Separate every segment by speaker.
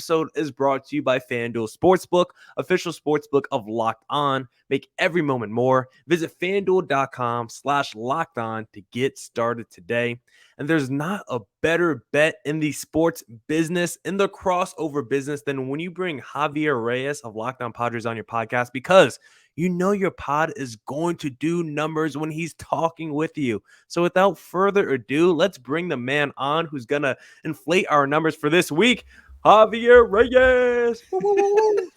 Speaker 1: episode is brought to you by FanDuel Sportsbook, official sportsbook of Locked On. Make every moment more. Visit FanDuel.com/Locked On to get started today. And there's not a better bet in the sports business, in the crossover business, than when you bring Javier Reyes of Locked On Padres on your podcast, because you know your pod is going to do numbers when he's talking with you. So without further ado, let's bring the man on who's going to inflate our numbers for this week. Javier Reyes. Woo, woo, woo, woo.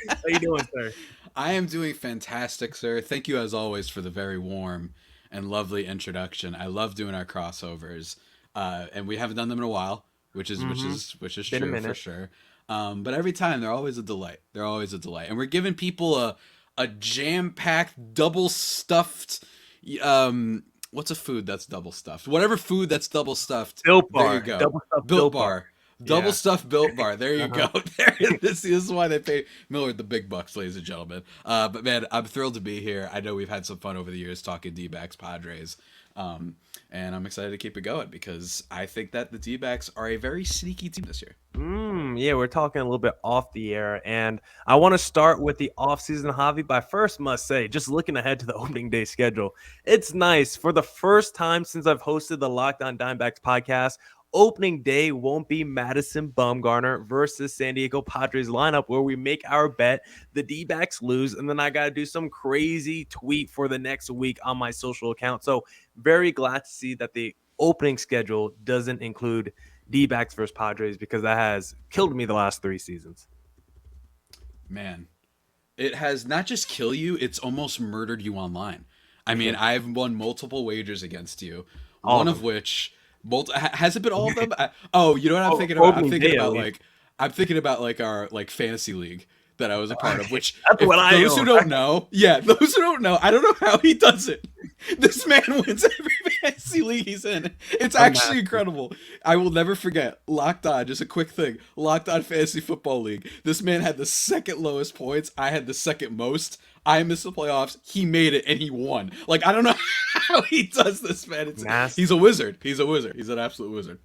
Speaker 1: How you doing, sir?
Speaker 2: I am doing fantastic, sir. Thank you as always for the very warm and lovely introduction. I love doing our crossovers, and we haven't done them in a while, which is
Speaker 1: Been a
Speaker 2: true for
Speaker 1: minute.
Speaker 2: sure. But every time they're always a delight. They're always a delight, and we're giving people a jam packed, double stuffed. What's a food that's double stuffed? Whatever food that's double stuffed.
Speaker 1: Built
Speaker 2: There
Speaker 1: Bar.
Speaker 2: you go.
Speaker 1: Double stuffed
Speaker 2: Built
Speaker 1: Built Bar.
Speaker 2: Bar. Double
Speaker 1: Yeah.
Speaker 2: stuffed Built Bar. There you
Speaker 1: Uh-huh.
Speaker 2: go. This is why they pay Millard the big bucks, ladies and gentlemen. But man, I'm thrilled to be here. I know we've had some fun over the years talking D-backs, Padres. And I'm excited to keep it going because I think that the D-backs are a very sneaky team this year.
Speaker 1: Yeah, we're talking a little bit off the air, and I want to start with the offseason, Javi. But I first must say, just looking ahead to the opening day schedule, it's nice. For the first time since I've hosted the Locked On Diamondbacks podcast, opening day won't be Madison Bumgarner versus San Diego Padres lineup where we make our bet, the D-backs lose, and then I got to do some crazy tweet for the next week on my social account. So very glad to see that the opening schedule doesn't include D-backs versus Padres, because that has killed me the last 3 seasons.
Speaker 2: Man, it has not just killed you, it's almost murdered you online. I mean, I've won multiple wagers against you,
Speaker 1: All
Speaker 2: one
Speaker 1: of
Speaker 2: of which has it been all of them? You know what I'm thinking about?
Speaker 1: Opening day, at least.
Speaker 2: I'm thinking about like our like fantasy league that I was a part of. Which,
Speaker 1: That's what I
Speaker 2: those who
Speaker 1: own.
Speaker 2: don't know, those who don't know, I don't know how he does it. This man wins every fantasy league he's in. It's actually incredible. I will never forget. Locked On, just a quick thing. Locked On Fantasy Football League. This man had the second lowest points. I had the second most. I missed the playoffs. He made it and he won. Like, I don't know how he does this, man. He's a wizard. He's a wizard. He's an absolute wizard.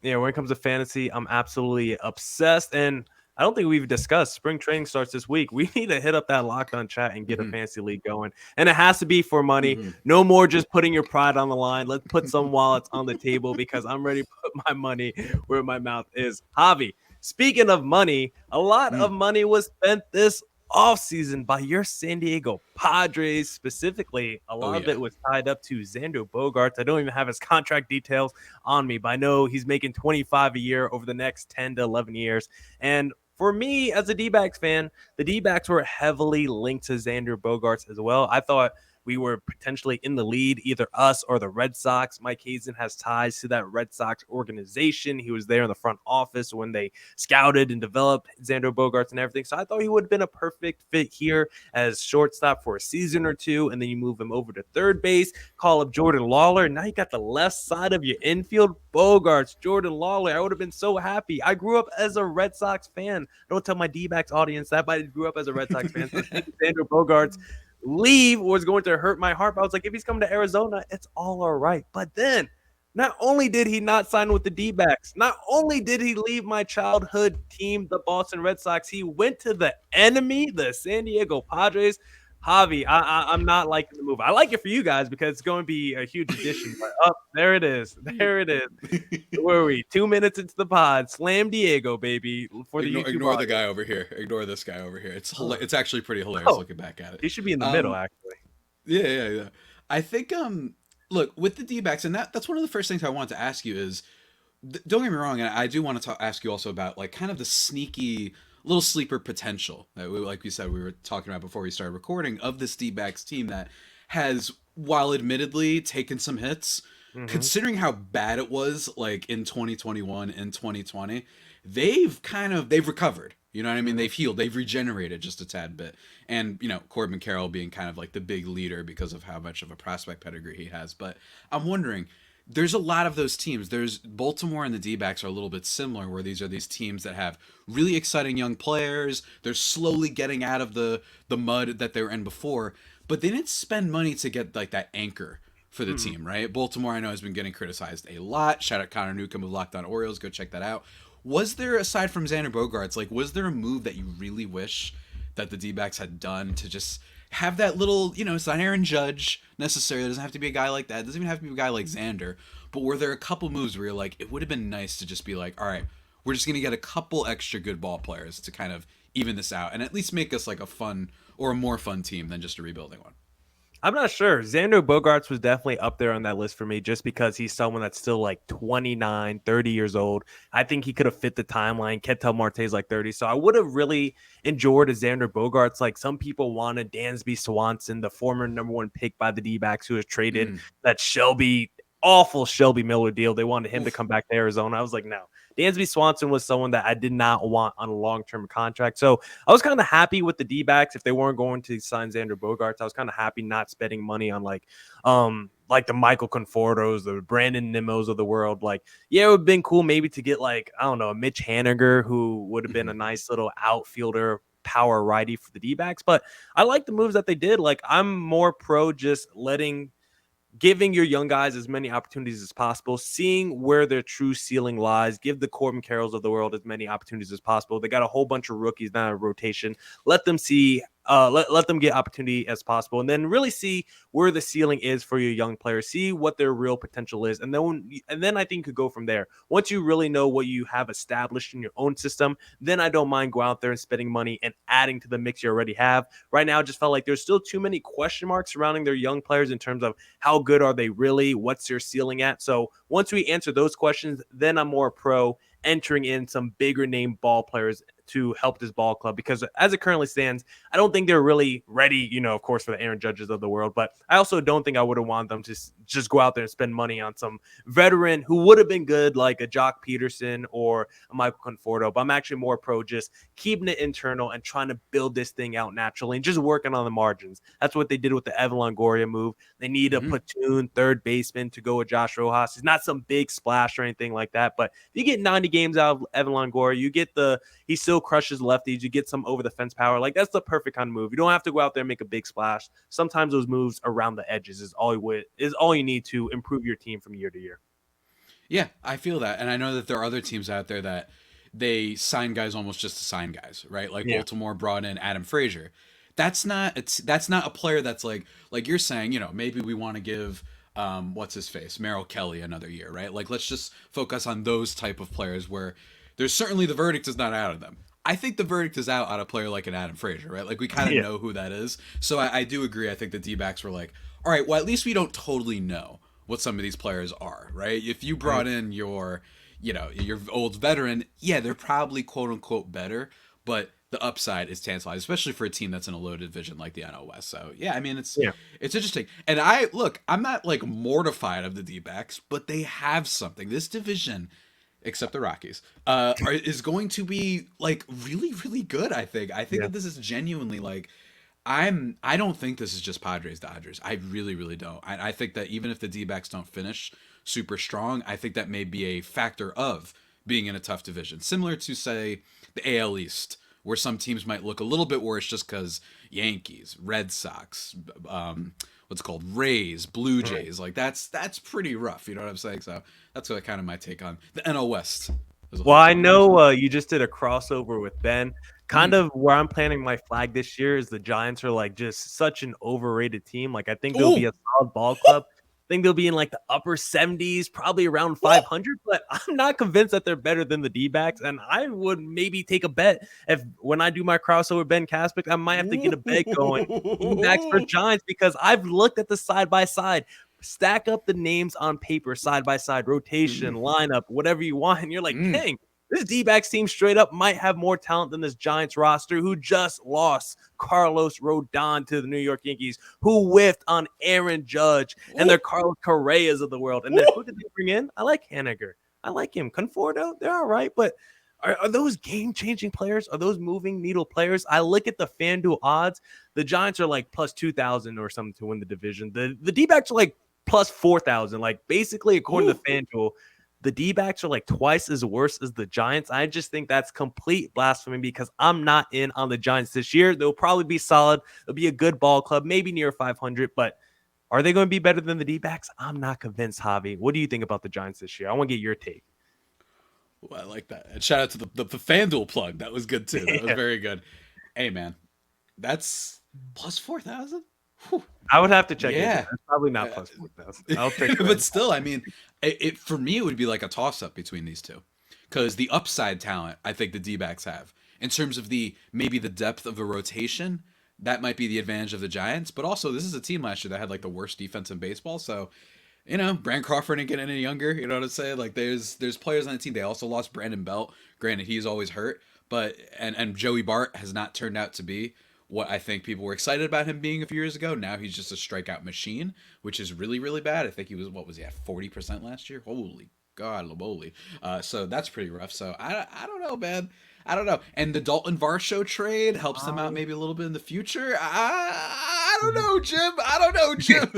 Speaker 1: Yeah, when it comes to fantasy, I'm absolutely obsessed. And I don't think we've discussed spring training starts this week. We need to hit up that Locked On chat and get a fantasy league going. And it has to be for money. No more just putting your pride on the line. Let's put some wallets on the table, because I'm ready to put my money where my mouth is. Javi, speaking of money, a lot of money was spent this offseason by your San Diego Padres. Specifically, a lot of it was tied up to Xander Bogaerts. I don't even have his contract details on me, but I know he's making $25 a year over the next 10 to 11 years. And for me, as a D-backs fan, the D-backs were heavily linked to Xander Bogaerts as well. I thought we were potentially in the lead, either us or the Red Sox. Mike Hazen has ties to that Red Sox organization. He was there in the front office when they scouted and developed Xander Bogaerts and everything. So I thought he would have been a perfect fit here as shortstop for a season or two, and then you move him over to third base, call up Jordan Lawler. Now you got the left side of your infield, Bogaerts, Jordan Lawler. I would have been so happy. I grew up as a Red Sox fan. Don't tell my D-backs audience that, but I grew up as a Red Sox fan. So Xander Bogaerts leave was going to hurt my heart. But I was like, if he's coming to Arizona, it's all right. But then, not only did he not sign with the D-backs, not only did he leave my childhood team, the Boston Red Sox, he went to the enemy, the San Diego Padres. Javi, I'm not liking the move. I like it for you guys because it's going to be a huge addition. But there it is. There it is. Where are we? 2 minutes into the pod. Slam Diego, baby. For the
Speaker 2: Ignore the guy over here. Ignore this guy over here. It's actually pretty hilarious looking back at it.
Speaker 1: He should be in the middle, actually.
Speaker 2: Yeah. I think look, with the D-backs, and that's one of the first things I wanted to ask you is, don't get me wrong, and I do want to ask you also about like kind of the sneaky little sleeper potential that like you said we were talking about before we started recording of this D-backs team that has, while admittedly taken some hits, considering how bad it was like in 2021 and 2020, they've recovered. You know what I mean? They've healed. They've regenerated just a tad bit. And, you know, Corbin Carroll being kind of like the big leader because of how much of a prospect pedigree he has. But I'm wondering, there's a lot of those teams. There's Baltimore and the D-backs are a little bit similar, where these are these teams that have really exciting young players. They're slowly getting out of the mud that they were in before. But they didn't spend money to get like that anchor for the team, right? Baltimore, I know, has been getting criticized a lot. Shout out Connor Newcomb of Locked On Orioles. Go check that out. Was there, aside from Xander Bogaerts, like, was there a move that you really wish that the D-backs had done to just have that little, it's not Aaron Judge necessarily. It doesn't have to be a guy like that. It doesn't even have to be a guy like Xander. But were there a couple moves where you're like, it would have been nice to just be like, all right, we're just going to get a couple extra good ball players to kind of even this out and at least make us like a fun or a more fun team than just a rebuilding one?
Speaker 1: I'm not sure. Xander Bogaerts was definitely up there on that list for me just because he's someone that's still like 29, 30 years old. I think he could have fit the timeline. Ketel Marte's like 30. So I would have really enjoyed a Xander Bogaerts. Like some people wanted Dansby Swanson, the former number one pick by the D-backs who was traded, that awful Shelby Miller deal. They wanted him to come back to Arizona. I was like, no. Dansby Swanson was someone that I did not want on a long-term contract. So I was kind of happy with the D-backs if they weren't going to sign Xander Bogaerts. I was kind of happy not spending money on like the Michael Confortos, the Brandon Nimmo's of the world. Like, yeah, it would have been cool maybe to get like, I don't know, a Mitch Haniger who would have been a nice little outfielder, power righty for the D-backs. But I like the moves that they did. Like, I'm more pro just giving your young guys as many opportunities as possible, seeing where their true ceiling lies. Give the Corbin Carrolls of the world as many opportunities as possible. They got a whole bunch of rookies now in rotation. Let them see, let them get opportunity as possible, and then really see where the ceiling is for your young players. See what their real potential is, and then I think you could go from there. Once you really know what you have established in your own system, then I don't mind going out there and spending money and adding to the mix you already have. Right now, I just felt like there's still too many question marks surrounding their young players in terms of how good are they really? What's their ceiling at? So once we answer those questions, then I'm more pro entering in some bigger name ball players to help this ball club, because as it currently stands, I don't think they're really ready, of course, for the Aaron Judges of the world. But I also don't think I would have wanted them to just go out there and spend money on some veteran who would have been good, like a Jock Peterson or a Michael Conforto. But I'm actually more pro just keeping it internal and trying to build this thing out naturally and just working on the margins. That's what they did with the Evan Longoria move. They need a platoon third baseman to go with Josh Rojas. He's not some big splash or anything like that, but if you get 90 games out of Evan Longoria, you get he still crushes lefties. You get some over the fence power. Like, that's the perfect kind of move. You don't have to go out there and make a big splash. Sometimes those moves around the edges is all you need to improve your team from year to year.
Speaker 2: Yeah, I feel that. And I know that there are other teams out there that they sign guys almost just to sign guys, right? Like Baltimore brought in Adam Frazier. That's not a player that's like you're saying, maybe we want to give what's his face, Merrill Kelly, another year, right? Like, let's just focus on those type of players where there's certainly the verdict is not out of them. I think the verdict is out on a player like an Adam Frazier, right? Like, we kind of know who that is. So I do agree. I think the D-backs were like, all right, well, at least we don't totally know what some of these players are, right? If you brought in your old veteran, yeah, they're probably quote unquote better, but the upside is tantalizing, especially for a team that's in a loaded division like the NL West. So yeah, I mean, it's interesting. And I'm not like mortified of the D-backs, but they have something. This division, except the Rockies, is going to be like really, really good. I think that this is genuinely like, I don't think this is just Padres Dodgers. I really, really don't. I think that even if the D-backs don't finish super strong, I think that may be a factor of being in a tough division, similar to say the AL East, where some teams might look a little bit worse just because Yankees, Red Sox, what's it called, Rays, Blue Jays, like that's pretty rough. You know what I'm saying? So that's kind of my take on the NL West.
Speaker 1: Well, I know you just did a crossover with Ben. Kind of where I'm planting my flag this year is the Giants are like just such an overrated team. Like, I think they'll be a solid ball club. I think they'll be in like the upper 70s, probably around 500, but I'm not convinced that they're better than the D-backs. And I would maybe take a bet when I do my crossover Ben Caspick, I might have to get a bet going D-backs for Giants, because I've looked at the side by side. Stack up the names on paper, side by side, rotation, lineup, whatever you want, and you're like, dang, this D-backs team straight up might have more talent than this Giants roster, who just lost Carlos Rodon to the New York Yankees, who whiffed on Aaron Judge and their Carlos Correas of the world. And then who did they bring in? I like Haniger. I like him. Conforto, they're all right, but are those game-changing players? Are those moving needle players? I look at the FanDuel odds. The Giants are like plus 2,000 or something to win the division. The D-backs are like plus 4,000. Like, basically, according to FanDuel, the D-backs are like twice as worse as the Giants. I just think that's complete blasphemy, because I'm not in on the Giants this year. They'll probably be solid. They'll be a good ball club, maybe near 500, but are they going to be better than the D-backs? I'm not convinced, Javi. What do you think about the Giants this year? I want to get your take.
Speaker 2: Ooh, I like that. And shout out to the FanDuel plug. That was good too. That was
Speaker 1: Yeah.
Speaker 2: very good. Hey man, that's plus 4,000.
Speaker 1: I would have to check into
Speaker 2: Yeah.
Speaker 1: that. It's probably not
Speaker 2: Uh,
Speaker 1: plus 4,000. I'll take
Speaker 2: but
Speaker 1: that.
Speaker 2: still, I mean, for me, it would be like a toss up between these two, because the upside talent I think the D-backs have in terms of the maybe the depth of a rotation, that might be the advantage of the Giants. But also, this is a team last year that had like the worst defense in baseball, so Brand Crawford ain't getting any younger. You know what I'm saying? Like there's players on the team. They also lost Brandon Belt. Granted, he's always hurt, but and Joey Bart has not turned out to be what I think people were excited about him being a few years ago. Now he's just a strikeout machine, which is really really bad. I think he was what was he at 40% last year? Holy God, Laboli. So that's pretty rough. So I don't know, man. I don't know. And the Dalton Varsho trade helps them out
Speaker 1: Um,
Speaker 2: maybe a little bit in the future. I don't know, Jim. I don't know, Jim.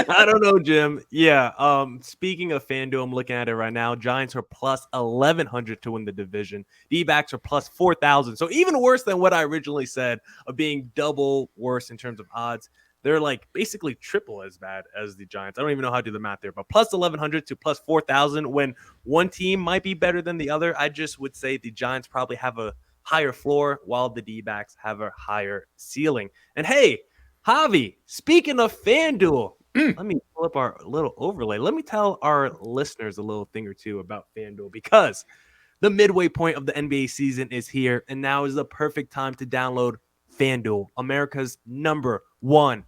Speaker 1: I don't know, Jim. Yeah. Speaking of FanDuel, I'm looking at it right now. Giants are plus 1,100 to win the division. D-backs are plus 4,000. So even worse than what I originally said of being double worse in terms of odds. They're like basically triple as bad as the Giants. I don't even know how to do the math there, but plus 1,100 to plus 4,000 when one team might be better than the other. I just would say the Giants probably have a higher floor while the D-backs have a higher ceiling. And hey, Javi, speaking of FanDuel, let me pull up our little overlay. Let me tell our listeners a little thing or two about FanDuel because the midway point of the NBA season is here, and now is the perfect time to download FanDuel, America's #1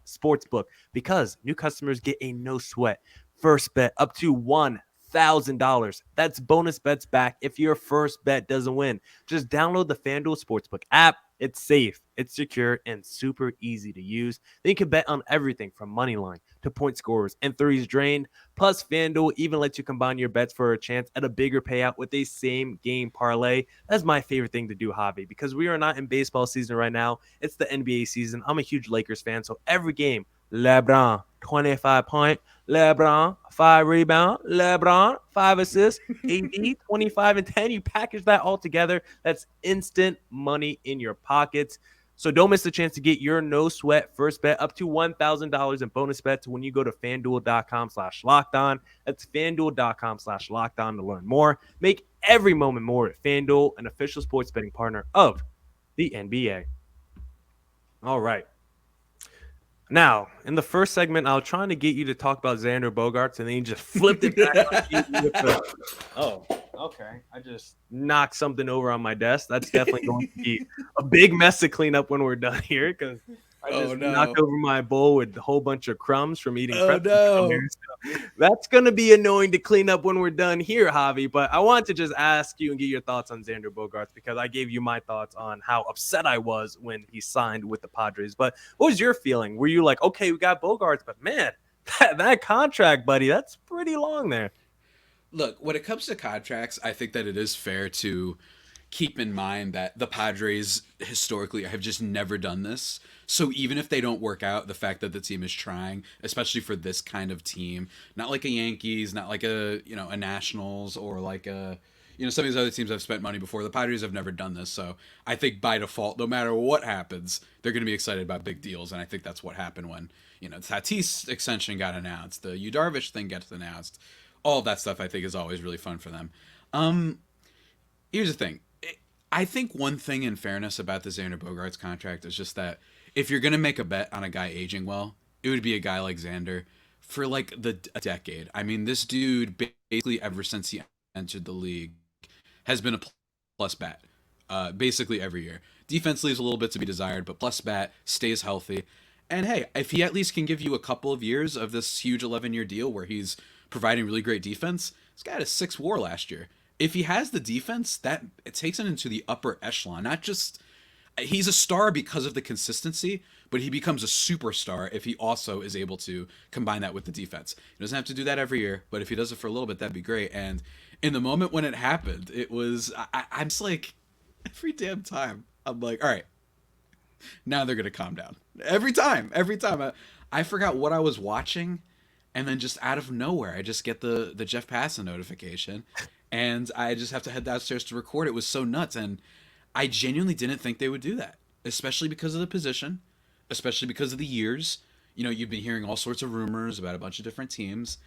Speaker 1: sportsbook, because new customers get a no sweat first bet up to $1,000. That's bonus bets back if your first bet doesn't win. Just download the FanDuel Sportsbook app. It's safe, it's secure, and super easy to use. Then you can bet on everything from money line to point scorers and threes drained. Plus, FanDuel even lets you combine your bets for a chance at a bigger payout with a same game parlay. That's my favorite thing to do, Javi, because we are not in baseball season right now. It's the NBA season. I'm a huge Lakers fan, so every game, LeBron, 25 point, LeBron, 5 rebound, LeBron, 5 assists, AD, 25 and 10. You package that all together. That's instant money in your pockets. So don't miss the chance to get your no sweat first bet up to $1,000 in bonus bets when you go to fanduel.com/lockedon. That's fanduel.com/lockedon to learn more. Make every moment more at FanDuel, an official sports betting partner of the NBA. All right. Now, in the first segment, I was trying to get you to talk about Xander Bogaerts, and then you just flipped it back on you with the, oh, okay. I just knocked something over on my desk. That's definitely going to be a big mess to clean up when we're done here, because I just knocked over my bowl with a whole bunch of crumbs from eating pretzels earlier. So that's going to be annoying to clean up when we're done here, Javi. But I wanted to just ask you and get your thoughts on Xander Bogaerts, because I gave you my thoughts on how upset I was when he signed with the Padres. But what was your feeling? Were you like, okay, we got Bogaerts, but man, that contract, buddy, that's pretty long there.
Speaker 2: Look, when it comes to contracts, I think that it is fair to keep in mind that the Padres historically have just never done this. So even if they don't work out, the fact that the team is trying, especially for this kind of team, not like a Yankees, not like a Nationals, or like some of these other teams have spent money before. The Padres have never done this. So I think by default, no matter what happens, they're going to be excited about big deals. And I think that's what happened when, Tatis extension got announced, the Yu Darvish thing gets announced. All of that stuff I think is always really fun for them. Here's the thing. I think one thing in fairness about the Xander Bogaerts contract is just that if you're going to make a bet on a guy aging well, it would be a guy like Xander for like a decade. I mean, this dude basically ever since he entered the league has been a plus bat basically every year. Defense leaves a little bit to be desired, but plus bat, stays healthy. And hey, if he at least can give you a couple of years of this huge 11-year deal where he's providing really great defense, this guy had a 6 WAR last year. If he has the defense, that it takes him into the upper echelon. Not just he's a star because of the consistency, but he becomes a superstar if he also is able to combine that with the defense. He doesn't have to do that every year, but if he does it for a little bit, that'd be great. And in the moment when it happened, it was I'm just like every damn time I'm like, all right, now they're gonna calm down. Every time. I forgot what I was watching, and then just out of nowhere, I just get the Jeff Passan notification, and I just have to head downstairs to record. It was so nuts, and I genuinely didn't think they would do that, especially because of the position, especially because of the years. You've been hearing all sorts of rumors about a bunch of different teams,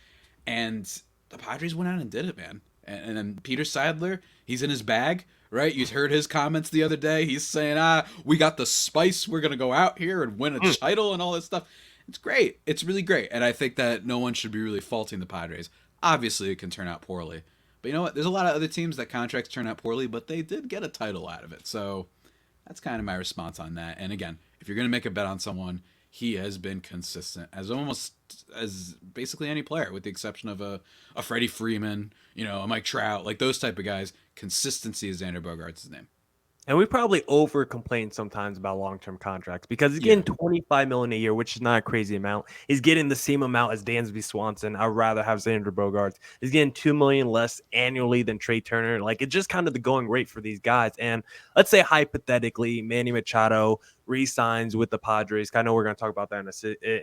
Speaker 2: and the Padres went out and did it, man. And then Peter Seidler, he's in his bag, right? You heard his comments the other day. He's saying, we got the spice. We're going to go out here and win a title and all this stuff. It's great. It's really great. And I think that no one should be really faulting the Padres. Obviously, it can turn out poorly. But you know what? There's a lot of other teams that contracts turn out poorly, but they did get a title out of it. So that's kind of my response on that. And again, if you're going to make a bet on someone, he has been consistent as basically any player, with the exception of a Freddie Freeman, a Mike Trout, like those type of guys. Consistency is Xander Bogaerts' name.
Speaker 1: And we probably over complain sometimes about long-term contracts because he's getting $25 million a year, which is not a crazy amount. He's getting the same amount as Dansby Swanson. I'd rather have Xander Bogaerts. He's getting $2 million less annually than Trey Turner. Like, it's just kind of the going rate for these guys. And let's say hypothetically, Manny Machado re-signs with the Padres. I know we're going to talk about that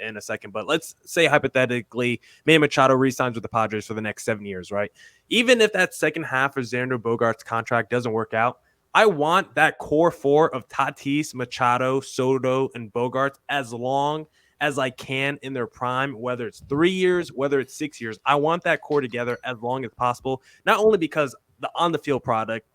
Speaker 1: in a second, but let's say hypothetically, Manny Machado re-signs with the Padres for the next 7 years, right? Even if that second half of Xander Bogaerts' contract doesn't work out, I want that core four of Tatis, Machado, Soto, and Bogaerts as long as I can in their prime, whether it's 3 years, whether it's 6 years. I want that core together as long as possible, not only because the on-the-field product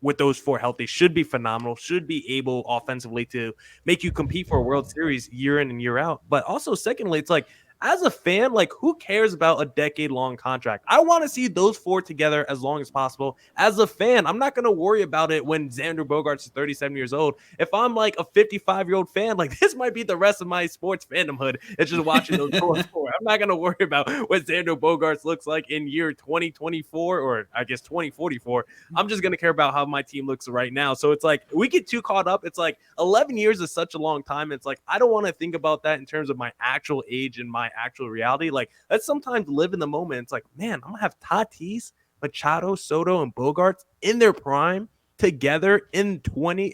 Speaker 1: with those four healthy should be phenomenal, should be able offensively to make you compete for a World Series year in and year out, but also secondly, it's like, as a fan, like, who cares about a decade-long contract? I want to see those four together as long as possible. As a fan, I'm not going to worry about it when Xander Bogaerts is 37 years old. If I'm like a 55-year-old fan, like, this might be the rest of my sports fandomhood. It's just watching those four. I'm not going to worry about what Xander Bogaerts looks like in year 2024 or I guess 2044. I'm just going to care about how my team looks right now. So it's like we get too caught up. It's like 11 years is such a long time. It's like I don't want to think about that in terms of my actual age and my actual reality. Like, let's sometimes live in the moment. It's like, man, I'm gonna have Tatis, Machado, Soto, and Bogaerts in their prime together in 20,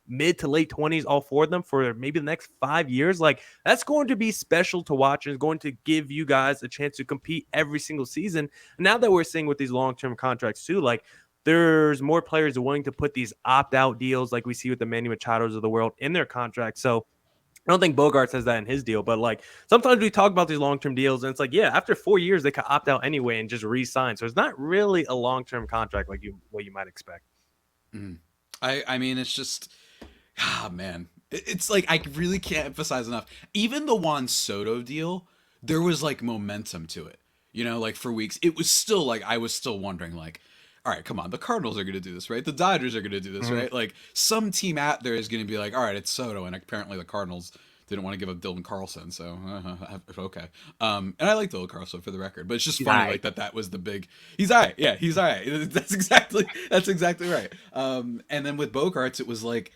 Speaker 1: mid to late 20s, all four of them for maybe the next 5 years. Like, that's going to be special to watch and is going to give you guys a chance to compete every single season. Now that we're seeing with these long-term contracts too, like, there's more players willing to put these opt-out deals like we see with the Manny Machados of the world in their contracts. So I don't think Bogaerts has that in his deal, but like sometimes we talk about these long-term deals and it's like, yeah, after 4 years, they could opt out anyway and just re-sign. So it's not really a long-term contract like what you might expect.
Speaker 2: I mean, it's just, man, it's like, I really can't emphasize enough. Even the Juan Soto deal, there was like momentum to it, like for weeks. It was still like, I was still wondering like, all right, come on, the Cardinals are going to do this, right? The Dodgers are going to do this, right? Like, some team out there is going to be like, all right, it's Soto, and apparently the Cardinals didn't want to give up Dylan Carlson, so okay. And I like Dylan Carlson for the record, but it's just funny like that was the big. He's all right, yeah, he's all right. That's exactly right. And then with Bogaerts, it was like,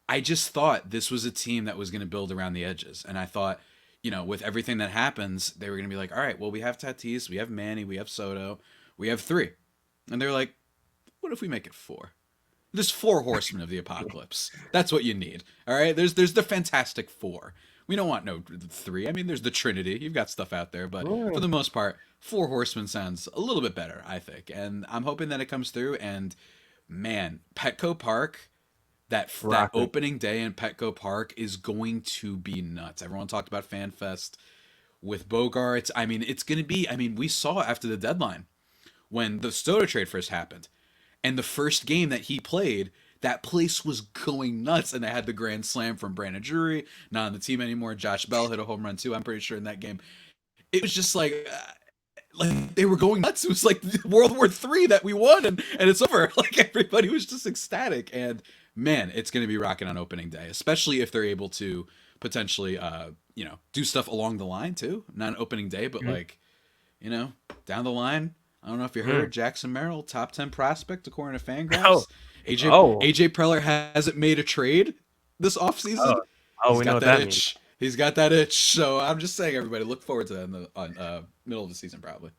Speaker 2: I just thought this was a team that was going to build around the edges, and I thought, with everything that happens, they were going to be like, all right, well, we have Tatis, we have Manny, we have Soto, we have three. And they're like, what if we make it four? There's four horsemen of the apocalypse. That's what you need. All right? There's the Fantastic Four. We don't want no three. I mean, there's the Trinity. You've got stuff out there. But for the most part, four horsemen sounds a little bit better, I think. And I'm hoping that it comes through. And, man, Petco Park, that opening day in Petco Park is going to be nuts. Everyone talked about FanFest with Bogaerts. I mean, it's going to be... I mean, we saw after the deadline, when the Soto trade first happened, and the first game that he played, that place was going nuts, and they had the grand slam from Brandon Drury, not on the team anymore. Josh Bell hit a home run too, I'm pretty sure, in that game. It was just like they were going nuts. It was like World War III that we won, and it's over. Like, everybody was just ecstatic, and man, it's going to be rocking on opening day, especially if they're able to potentially, do stuff along the line too, not on opening day, but like, down the line. I don't know if you heard, Jackson Merrill, top 10 prospect according to Fangraphs. AJ Preller hasn't made a trade this offseason.
Speaker 1: We know what that means.
Speaker 2: He's got that itch. So I'm just saying, everybody, look forward to that in the middle of the season, probably.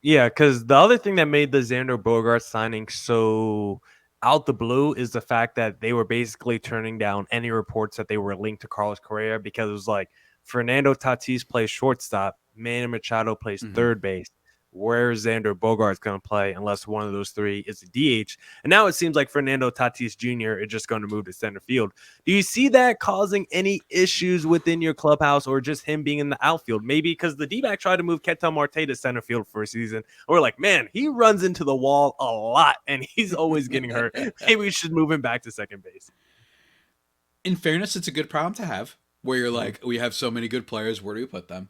Speaker 1: Yeah, because the other thing that made the Xander Bogaerts signing so out the blue is the fact that they were basically turning down any reports that they were linked to Carlos Correa, because it was like Fernando Tatis plays shortstop, Manny Machado plays third base. where Xander Bogaerts going to play unless one of those three is a DH. And now it seems like Fernando Tatis Jr. is just going to move to center field. Do you see that causing any issues within your clubhouse or just him being in the outfield? Maybe because the D-back tried to move Ketel Marte to center field for a season. And we're like, man, he runs into the wall a lot and he's always getting hurt. Maybe we should move him back to second base.
Speaker 2: In fairness, it's a good problem to have where you're like, we have so many good players, where do we put them?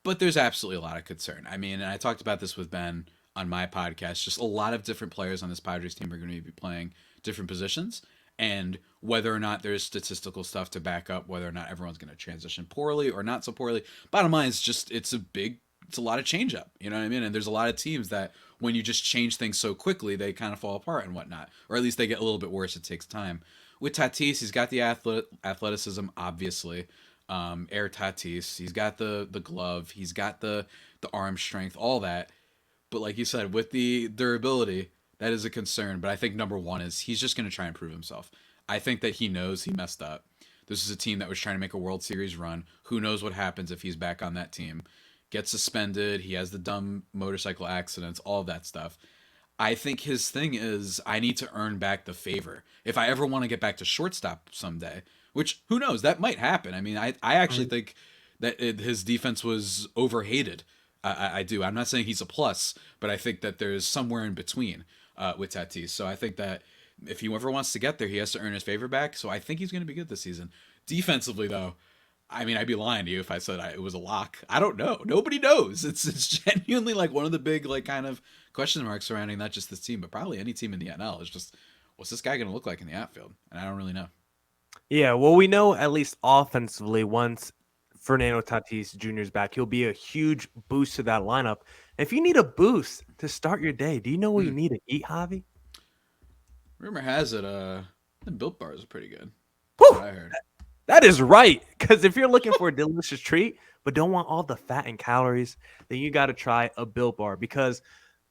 Speaker 2: But there's absolutely a lot of concern. I mean, and I talked about this with Ben on my podcast, just a lot of different players on this Padres team are going to be playing different positions, and whether or not there's statistical stuff to back up whether or not everyone's going to transition poorly or not so poorly. Bottom line is just it's a lot of change up, you know what I mean? And there's a lot of teams that when you just change things so quickly, they kind of fall apart and whatnot, or at least they get a little bit worse. It takes time. With Tatis, he's got the athleticism, obviously. Air Tatis, he's got the glove, he's got the arm strength, all that. But like you said, with the durability, that is a concern. But I think number one is he's just going to try and prove himself. I think that he knows he messed up. This is a team that was trying to make a World Series run. Who knows what happens if he's back on that team? Gets suspended, he has the dumb motorcycle accidents, all of that stuff. I think his thing is, I need to earn back the favor. If I ever want to get back to shortstop someday, which who knows, that might happen. I mean, I actually think that his defense was overhated. I do. I'm not saying he's a plus, but I think that there's somewhere in between with Tatis. So I think that if he ever wants to get there, he has to earn his favor back. So I think he's going to be good this season. Defensively, though, I mean, I'd be lying to you if I said it was a lock. I don't know. Nobody knows. It's genuinely like one of the big like kind of question marks surrounding not just this team, but probably any team in the NL. Is just what's this guy going to look like in the outfield? And I don't really know.
Speaker 1: Yeah, well, we know at least offensively once Fernando Tatis Jr. is back, he'll be a huge boost to that lineup. If you need a boost to start your day, do you know what you need to eat, Javi?
Speaker 2: Rumor has it, the Built Bars are pretty good.
Speaker 1: Whew!
Speaker 2: That's what I heard.
Speaker 1: That is right. Because if you're looking for a delicious treat, but don't want all the fat and calories, then you got to try a Built Bar. Because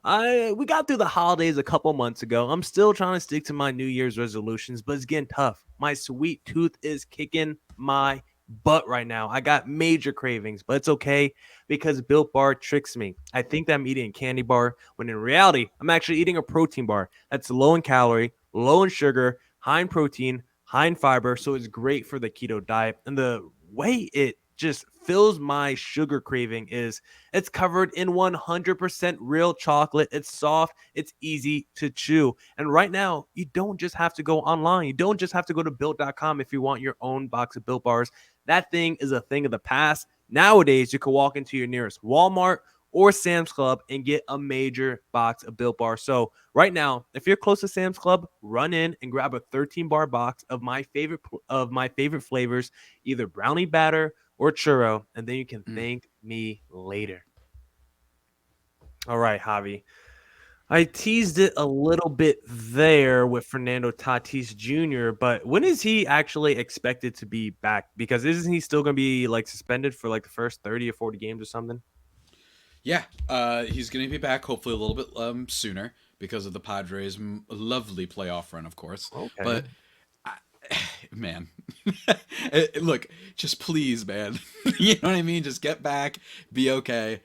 Speaker 1: we got through the holidays a couple months ago. I'm still trying to stick to my New Year's resolutions, but it's getting tough. My sweet tooth is kicking my butt right now. I got major cravings, but it's okay because Built Bar tricks me. I think that I'm eating a candy bar when in reality, I'm actually eating a protein bar that's low in calorie, low in sugar, high in protein, high in fiber, so it's great for the keto diet. And the way it just fills my sugar craving is it's covered in 100% real chocolate. It's soft, it's easy to chew. And right now, you don't just have to go online. You don't just have to go to built.com if you want your own box of Built Bars. That thing is a thing of the past. Nowadays, you can walk into your nearest Walmart or Sam's Club and get a major box of Built Bar. So right now, if you're close to Sam's Club, run in and grab a 13-bar box of my favorite flavors, either brownie batter or churro, and then you can thank me later. All right, Javi. I teased it a little bit there with Fernando Tatis Jr., but when is he actually expected to be back? Because isn't he still going to be like suspended for like the first 30 or 40 games or something?
Speaker 2: Yeah, he's going to be back hopefully a little bit sooner because of the Padres' lovely playoff run, of course.
Speaker 1: Okay.
Speaker 2: But man, look, just please, man, you know what I mean? Just get back, be okay.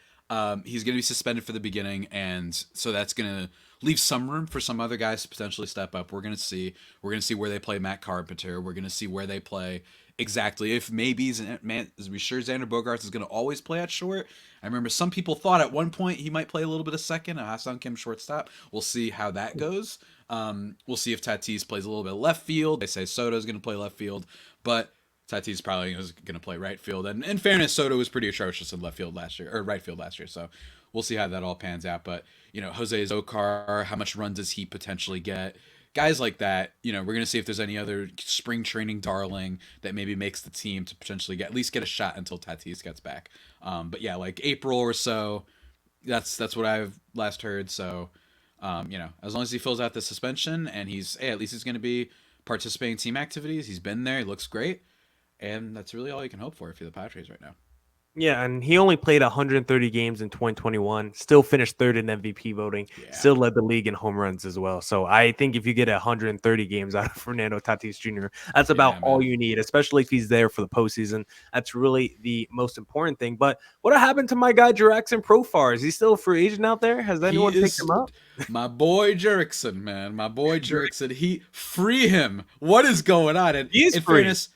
Speaker 2: He's going to be suspended for the beginning, and so that's going to leave some room for some other guys to potentially step up. We're going to see where they play Matt Carpenter. We're going to see where they play exactly. If maybe is we sure Xander Bogaerts is going to always play at short? I remember some people thought at one point he might play a little bit of second, and Ha-Seong Kim shortstop. We'll see how that goes. We'll see if Tatis plays a little bit of left field. They say Soto's going to play left field, but Tatis probably is going to play right field. And in fairness, Soto was pretty atrocious in left field last year, or right field last year. So we'll see how that all pans out. But, you know, Jose Zokar, how much run does he potentially get? Guys like that, you know, we're going to see if there's any other spring training darling that maybe makes the team to potentially at least get a shot until Tatis gets back. But yeah, like April or so, that's what I've last heard. So, you know, as long as he fills out the suspension and at least he's going to be participating in team activities. He's been there. He looks great. And that's really all you can hope for if you're the Padres right now.
Speaker 1: Yeah, and he only played 130 games in 2021, still finished third in MVP voting,
Speaker 2: Yeah,
Speaker 1: still led the league in home runs as well. So I think if you get 130 games out of Fernando Tatis Jr., that's about
Speaker 2: yeah,
Speaker 1: all
Speaker 2: man.
Speaker 1: you need, especially if he's there for the postseason. That's really the most important thing. But what happened to my guy Juraxen Profar? Is he still a free agent out there? Has
Speaker 2: He
Speaker 1: anyone picked
Speaker 2: is
Speaker 1: him up?
Speaker 2: my boy Jerickson, man. My boy Jerickson. He free him. What is going on? And
Speaker 1: He's
Speaker 2: in
Speaker 1: free.
Speaker 2: fairness,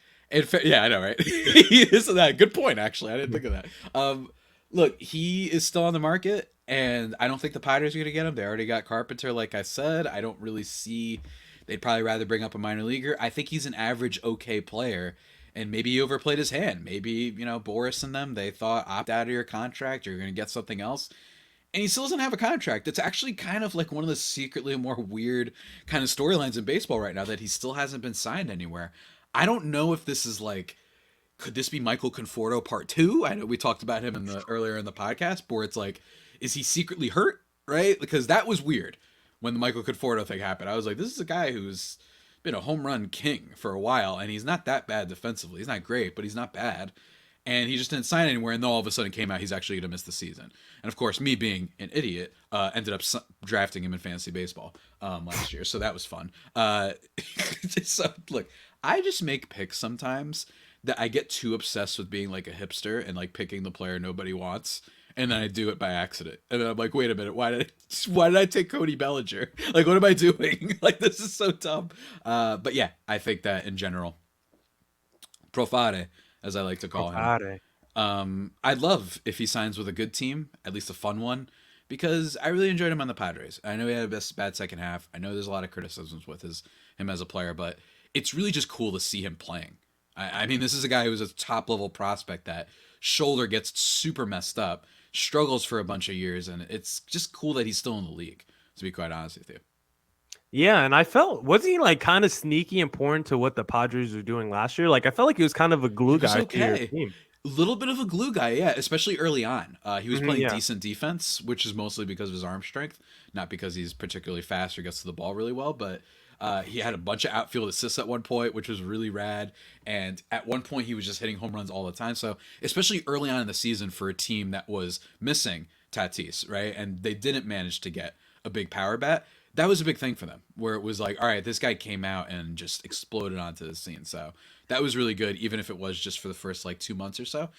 Speaker 2: yeah, I know, right? He is that good point. Actually, I didn't think of that. Look, he is still on the market, and I don't think the Padres are going to get him. They already got Carpenter, like I said. I don't really see. They'd probably rather bring up a minor leaguer. I think he's an average, okay player. And maybe he overplayed his hand. Maybe, Boris and them, they thought, opt out of your contract. You're going to get something else, and he still doesn't have a contract. It's actually kind of like one of the secretly more weird kind of storylines in baseball right now that he still hasn't been signed anywhere. I don't know if this is like, could this be Michael Conforto part two? I know we talked about him earlier in the podcast, where it's like, is he secretly hurt? Right? Because that was weird when the Michael Conforto thing happened. I was like, this is a guy who's been a home run king for a while, and he's not that bad defensively. He's not great, but he's not bad, and he just didn't sign anywhere. And then all of a sudden came out he's actually going to miss the season. And of course, me being an idiot, ended up drafting him in fantasy baseball last year, so that was fun. So look, I just make picks sometimes that I get too obsessed with being like a hipster and like picking the player nobody wants. And then I do it by accident, and then I'm like, "Wait a minute, why did I take Cody Bellinger? Like, what am I doing? Like, this is so dumb." But yeah, I think that in general, Profare, as I like to call him,
Speaker 1: Profare.
Speaker 2: I'd love if he signs with a good team, at least a fun one, because I really enjoyed him on the Padres. I know he had a bad second half. I know there's a lot of criticisms with him as a player, but it's really just cool to see him playing. I mean, this is a guy who's a top level prospect that shoulder gets super messed up, struggles for a bunch of years, and it's just cool that he's still in the league, to be quite honest with you.
Speaker 1: Yeah, and I felt wasn't he like kind of sneaky important to what the Padres were doing last year? Like I felt like he was kind of a
Speaker 2: He
Speaker 1: glue
Speaker 2: was
Speaker 1: guy to your
Speaker 2: okay.
Speaker 1: team.
Speaker 2: Little bit of a glue guy, yeah, especially early on. He was playing
Speaker 1: Yeah.
Speaker 2: decent defense, which is mostly because of his arm strength, not because he's particularly fast or gets to the ball really well. But he had a bunch of outfield assists at one point, which was really rad. And at one point, he was just hitting home runs all the time. So, especially early on in the season for a team that was missing Tatis, right? And they didn't manage to get a big power bat. That was a big thing for them, where it was like, all right, this guy came out and just exploded onto the scene. So that was really good, even if it was just for the first like 2 months or so.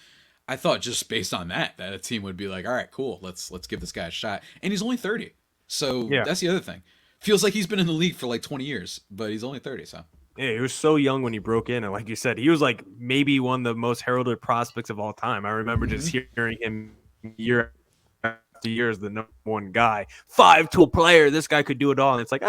Speaker 2: I thought just based on that a team would be like, all right, cool, let's give this guy a shot. And he's only 30, so
Speaker 1: Yeah.
Speaker 2: that's the other thing. Feels like he's been in the league for like 20 years, but he's only 30. So
Speaker 1: Yeah, he was so young when he broke in, and like you said, he was like maybe one of the most heralded prospects of all time. I remember just
Speaker 2: mm-hmm.
Speaker 1: hearing him year after year as the number one guy, 5-tool player. This guy could do it all, and it's like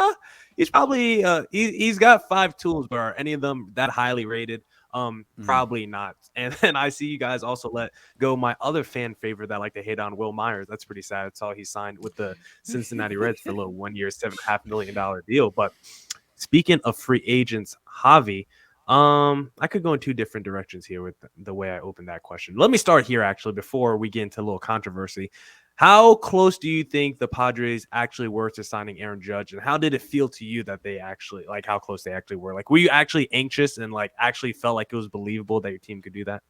Speaker 1: he's probably he's got 5 tools, but are any of them that highly rated?
Speaker 2: Mm-hmm.
Speaker 1: Probably not. And then I see you guys also let go my other fan favorite that I like to hate on, Will Myers. That's pretty sad. I saw he signed with the Cincinnati Reds for a little 1 year, $7.5 million deal. But speaking of free agents, Javi, I could go in two different directions here with the way I opened that question. Let me start here actually before we get into a little controversy. How close do you think the Padres actually were to signing Aaron Judge, and how did it feel to you that they actually like how close they actually were? Like, were you actually anxious and like actually felt like it was believable that your team could do that?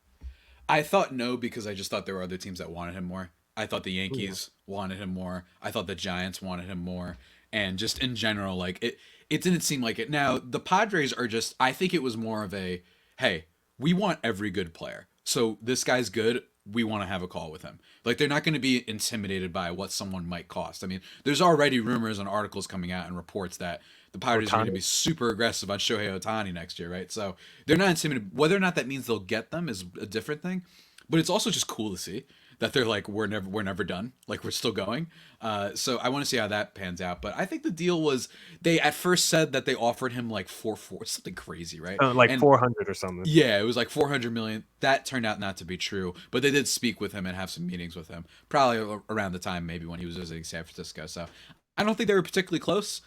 Speaker 2: I thought no because I just thought there were other teams that wanted him more. I thought the
Speaker 1: Yeah.
Speaker 2: Yankees wanted him more. I thought the Giants wanted him more. And just in general, like it didn't seem like it. Now, the Padres are just I think it was more of a hey, we want every good player. So this guy's good. We want to have a call with him. Like they're not going to be intimidated by what someone might cost. I mean, there's already rumors and articles coming out and reports that the Padres are going to
Speaker 1: Otani.
Speaker 2: be super aggressive on Shohei Ohtani next year, right? So they're not intimidated. Whether or not that means they'll get them is a different thing. But it's also just cool to see that they're like we're never done, like we're still going. So I want to see how that pans out. But I think the deal was they at first said that they offered him like 4 something crazy, right?
Speaker 1: Like
Speaker 2: And
Speaker 1: 400 or something.
Speaker 2: yeah, it was like 400 million. That turned out not to be true, but they did speak with him and have some meetings with him, probably around the time maybe when he was visiting San Francisco. So I don't think they were particularly close,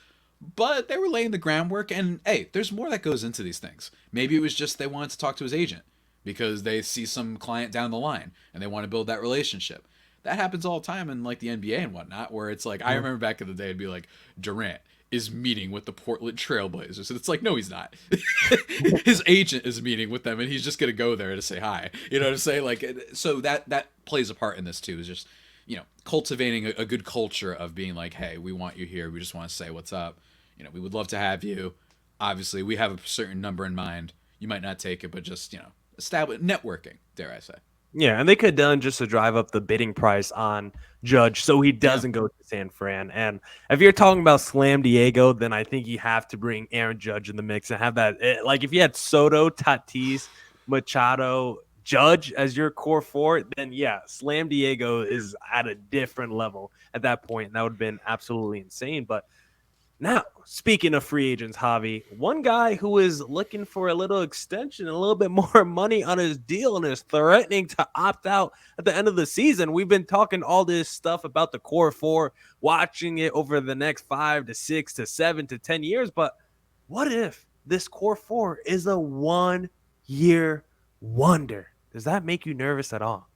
Speaker 2: but they were laying the groundwork. And hey, there's more that goes into these things. Maybe it was just they wanted to talk to his agent because they see some client down the line and they want to build that relationship. That happens all the time in like the NBA and whatnot, where it's like I remember back in the day, it'd be like Durant is meeting with the Portland Trailblazers. And it's like, no, he's not. His agent is meeting with them, and he's just going to go there to say hi. You know what I'm saying? Like, so that plays a part in this too, is just, cultivating a good culture of being like, hey, we want you here. We just want to say what's up. We would love to have you. Obviously, we have a certain number in mind. You might not take it, but just, establish networking, dare I say.
Speaker 1: Yeah, and they could have done just to drive up the bidding price on Judge so he doesn't go to San Fran. And if you're talking about Slam Diego, then I think you have to bring Aaron Judge in the mix and have that. Like if you had Soto, Tatis, Machado, Judge as your core four, then yeah, Slam Diego is at a different level at that point. And that would have been absolutely insane. But now, speaking of free agents, Javi, one guy who is looking for a little extension, a little bit more money on his deal and is threatening to opt out at the end of the season. We've been talking all this stuff about the core four, watching it over the next 5 to 6 to 7 to 10 years. But what if this core four is a 1-year wonder? Does that make you nervous at all?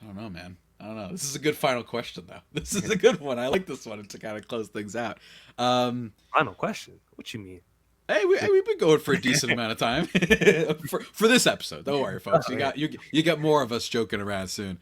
Speaker 2: I don't know, man. I don't know. This is a good final question, though. This is a good one. I like this one to kind of close things out.
Speaker 1: Final question? What you mean?
Speaker 2: Hey, we've been going for a decent amount of time for this episode. Don't worry, folks. You got more of us joking around soon.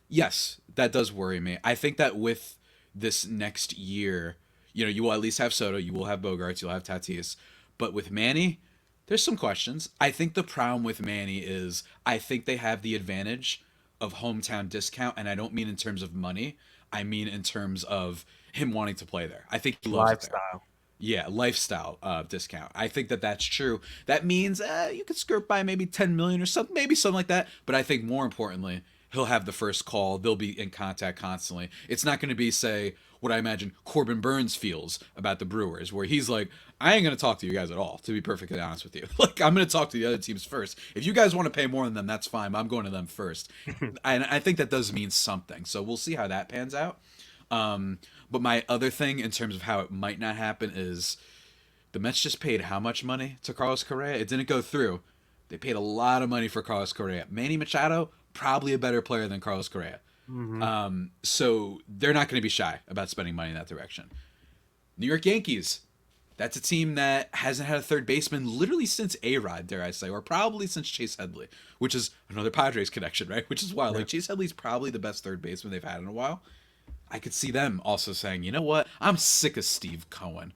Speaker 2: Yes, that does worry me. I think that with this next year, you will at least have Soto, you will have Bogaerts, you'll have Tatis, but with Manny, there's some questions. I think the problem with Manny is I think they have the advantage of hometown discount, and I don't mean in terms of money. I mean in terms of him wanting to play there. I think he loves lifestyle. It there. Yeah, lifestyle discount. I think that that's true. That means you could skirt by maybe 10 million or something, maybe something like that. But I think more importantly, he'll have the first call. They'll be in contact constantly. It's not going to be, say, what I imagine Corbin Burns feels about the Brewers, where he's like, I ain't going to talk to you guys at all, to be perfectly honest with you. Like, I'm going to talk to the other teams first. If you guys want to pay more than them, that's fine. I'm going to them first. And I think that does mean something. So we'll see how that pans out. But my other thing in terms of how it might not happen is the Mets just paid how much money to Carlos Correa? It didn't go through. They paid a lot of money for Carlos Correa. Manny Machado, probably a better player than Carlos Correa. Mm-hmm. So they're not going to be shy about spending money in that direction. New York Yankees, that's a team that hasn't had a third baseman literally since A-Rod, dare I say, or probably since Chase Headley, which is another Padres connection, right? Which is wild. Yeah. Like, Chase Headley's probably the best third baseman they've had in a while. I could see them also saying, you know what? I'm sick of Steve Cohen.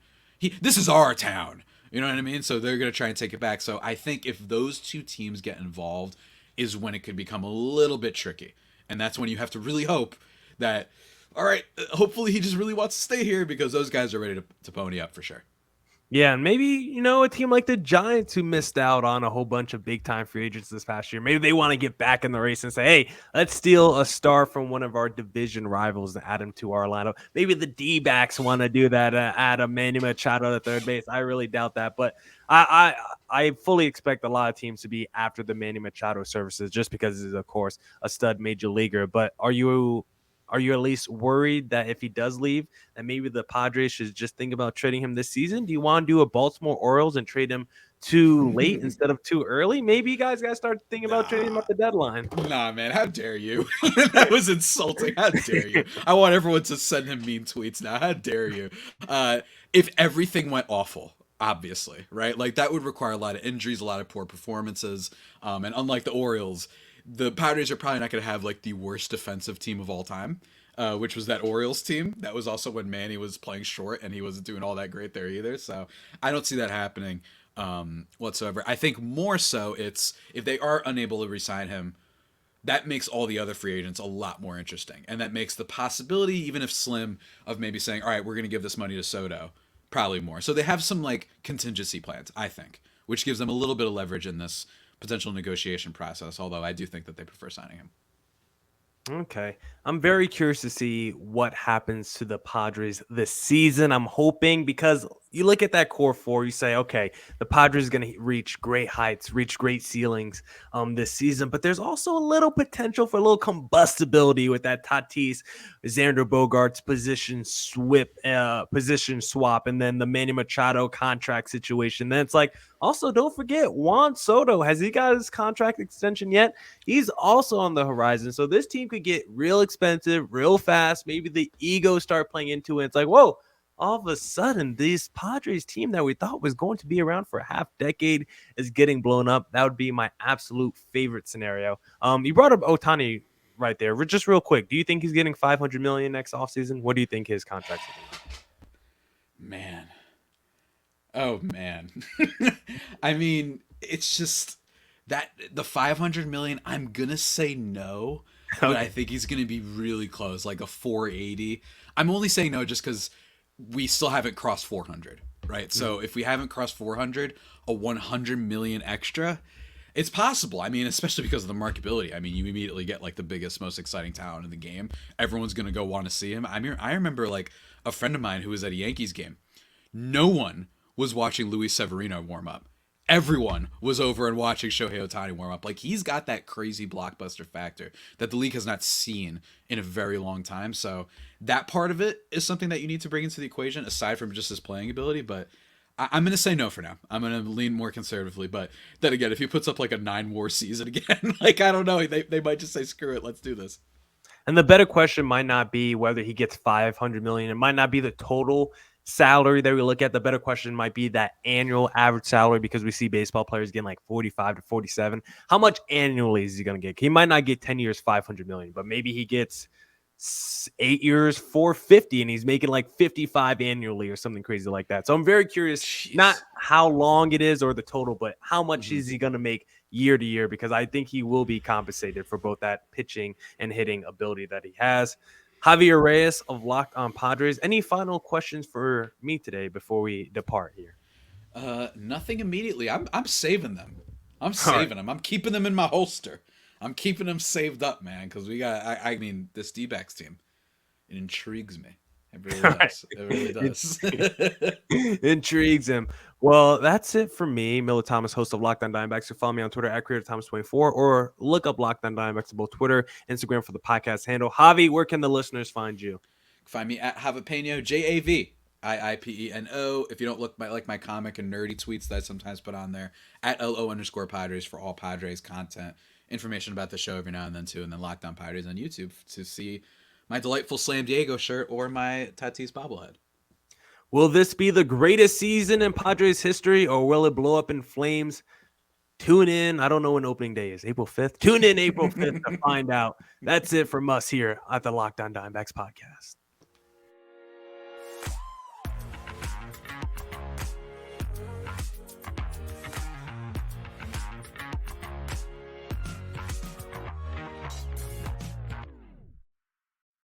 Speaker 2: This is our town. You know what I mean? So they're going to try and take it back. So I think if those two teams get involved is when it could become a little bit tricky. And that's when you have to really hope that, all right, hopefully he just really wants to stay here because those guys are ready to pony up for sure.
Speaker 1: Yeah, and maybe, a team like the Giants who missed out on a whole bunch of big-time free agents this past year, maybe they want to get back in the race and say, hey, let's steal a star from one of our division rivals and add him to our lineup. Maybe the D-backs want to do that, add a Manny Machado to third base. I really doubt that, but I fully expect a lot of teams to be after the Manny Machado services just because he's, of course, a stud major leaguer. But are you at least worried that if he does leave, that maybe the Padres should just think about trading him this season? Do you want to do a Baltimore Orioles and trade him too late instead of too early? Maybe you guys got to start thinking about trading him at the deadline.
Speaker 2: Nah, man. How dare you? That was insulting. How dare you? I want everyone to send him mean tweets now. How dare you? If everything went awful, obviously, right? Like, that would require a lot of injuries, a lot of poor performances. And unlike the Orioles, the Padres are probably not going to have like the worst defensive team of all time, which was that Orioles team. That was also when Manny was playing short and he wasn't doing all that great there either. So I don't see that happening whatsoever. I think more so it's if they are unable to re-sign him, that makes all the other free agents a lot more interesting. And that makes the possibility, even if slim, of maybe saying, all right, we're going to give this money to Soto, probably more. So they have some like contingency plans, I think, which gives them a little bit of leverage in this potential negotiation process, although I do think that they prefer signing him.
Speaker 1: Okay. I'm very curious to see what happens to the Padres this season. I'm hoping because you look at that core four, you say, okay, the Padres are going to reach great heights, reach great ceilings this season, but there's also a little potential for a little combustibility with that Tatis, Xander Bogaerts position swap, and then the Manny Machado contract situation. Then it's like, also don't forget Juan Soto. Has he got his contract extension yet? He's also on the horizon. So this team could get real expensive, real fast. Maybe the ego start playing into it. It's like, whoa, all of a sudden, this Padres team that we thought was going to be around for a half decade is getting blown up. That would be my absolute favorite scenario. You brought up Ohtani right there. Just real quick, do you think he's getting $500 million next offseason? What do you think his contract's looking like?
Speaker 2: Man. Oh man. I mean, it's just that the 500 million, I'm going to say no, but I think he's going to be really close, like a 480. I'm only saying no just cuz we still haven't crossed 400, right? So if we haven't crossed 400, a 100 million extra, it's possible. I mean, especially because of the marketability. I mean, you immediately get like the biggest, most exciting talent in the game. Everyone's going to go want to see him. I mean, I remember like a friend of mine who was at a Yankees game. No one was watching Luis Severino warm up. Everyone was over and watching Shohei Ohtani warm up. Like, he's got that crazy blockbuster factor that the league has not seen in a very long time. So that part of it is something that you need to bring into the equation aside from just his playing ability. But I'm going to say no for now. I'm going to lean more conservatively. But then again, if he puts up like a 9-war season again, like, I don't know, they might just say, screw it, let's do this.
Speaker 1: And the better question might not be whether he gets $500 million. It might not be the total salary that we look at. The better question might be that annual average salary, because we see baseball players getting like 45 to 47. How much annually is he going to get? He might not get 10 years, 500 million, but maybe he gets 8 years, 450, and he's making like 55 annually or something crazy like that. So I'm very curious, not how long it is or the total, but how much is he going to make year to year, because I think he will be compensated for both that pitching and hitting ability that he has. Javier Reyes of Locked On Padres. Any final questions for me today before we depart here?
Speaker 2: Nothing immediately. I'm saving them. I'm saving them. I'm keeping them in my holster. I'm keeping them saved up, man, because we got. I mean, this D-backs team, it intrigues me. It really does. It really does.
Speaker 1: Intrigues him. Well, that's it for me, Millard Thomas, host of Locked On Diamondbacks. So follow me on Twitter at CreatorThomas24 or look up Locked On Diamondbacks on both Twitter, Instagram for the podcast handle. Javi, where can the listeners find you?
Speaker 2: Find me at Javapeno, JAVIIPENO. If you don't like my comic and nerdy tweets that I sometimes put on there, at LO_Padres for all Padres content. Information about the show every now and then too, and then Locked On Padres on YouTube to see my delightful Slam Diego shirt or my Tatis bobblehead.
Speaker 1: Will this be the greatest season in Padres history, or will it blow up in flames? Tune in. I don't know when opening day is. April 5th. Tune in April 5th to find out. That's it from us here at the Locked On Diamondbacks podcast.